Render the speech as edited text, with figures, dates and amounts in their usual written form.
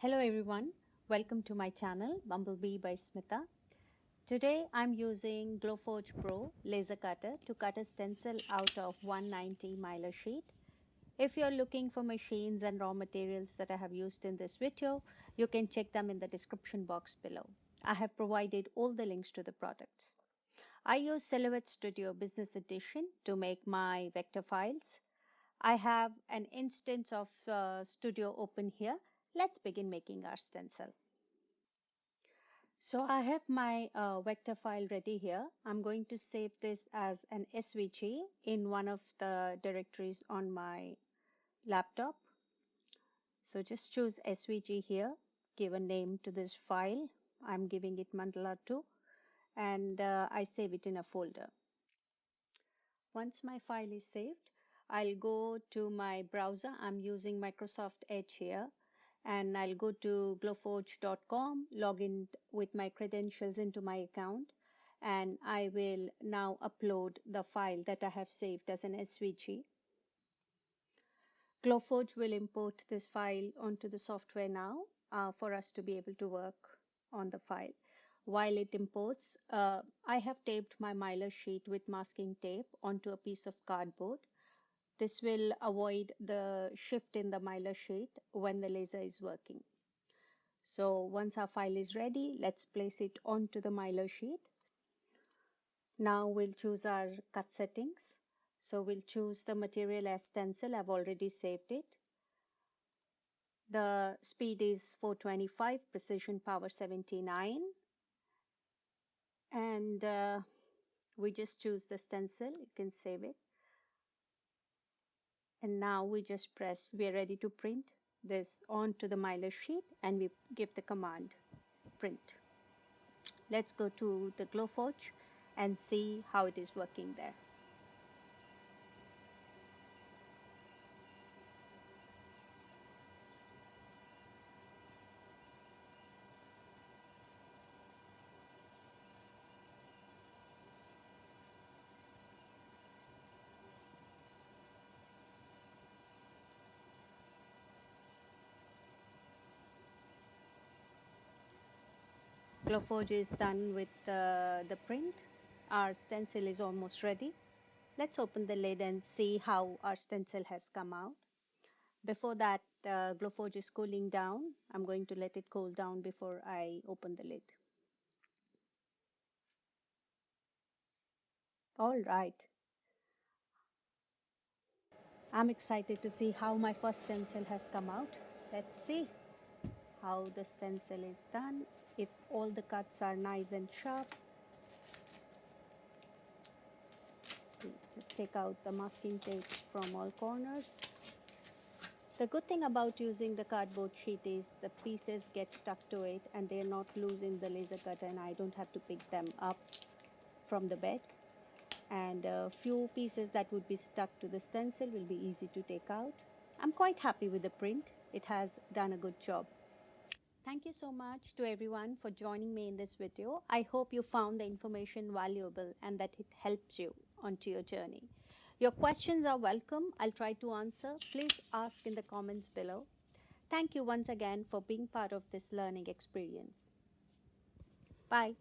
Hello everyone, welcome to my channel Bumblebee by Smita. Today I'm using Glowforge Pro Laser Cutter to cut a stencil out of 190 Mylar sheet. If you're looking for machines and raw materials that I have used in this video, you can check them in the description box below. I have provided all the links to the products. I use Silhouette Studio Business Edition to make my vector files. I have an instance of Studio open here. Let's begin making our stencil. So I have my vector file ready here. I'm going to save this as an SVG in one of the directories on my laptop. So just choose SVG here, give a name to this file. I'm giving it mandala 2 and I save it in a folder. Once my file is saved, I'll go to my browser. I'm using Microsoft Edge here, and I'll go to glowforge.com, log in with my credentials into my account, and I will now upload the file that I have saved as an SVG. Glowforge will import this file onto the software now for us to be able to work on the file. While it imports, I have taped my Mylar sheet with masking tape onto a piece of cardboard. This will avoid the shift in the Mylar sheet when the laser is working. So once our file is ready, let's place it onto the Mylar sheet. Now we'll choose our cut settings. So we'll choose the material as stencil. I've already saved it. The speed is 425, precision power 79. And we just choose the stencil. You can save it. And now we just press, we are ready to print this onto the Mylar sheet, and we give the command print. Let's go to the Glowforge and see how it is working there. Glowforge is done with the print. Our stencil is almost ready. Let's open the lid and see how our stencil has come out. Before that, Glowforge is cooling down. I'm going to let it cool down before I open the lid. All right. I'm excited to see how my first stencil has come out. Let's see how the stencil is done. If all the cuts are nice and sharp. See, just take out the masking tapes from all corners. The good thing about using the cardboard sheet is the pieces get stuck to it and they're not loose in the laser cutter, and I don't have to pick them up from the bed. And a few pieces that would be stuck to the stencil will be easy to take out. I'm quite happy with the print. It has done a good job. Thank you so much to everyone for joining me in this video. I hope you found the information valuable and that it helps you onto your journey. Your questions are welcome. I'll try to answer. Please ask in the comments below. Thank you once again for being part of this learning experience. Bye.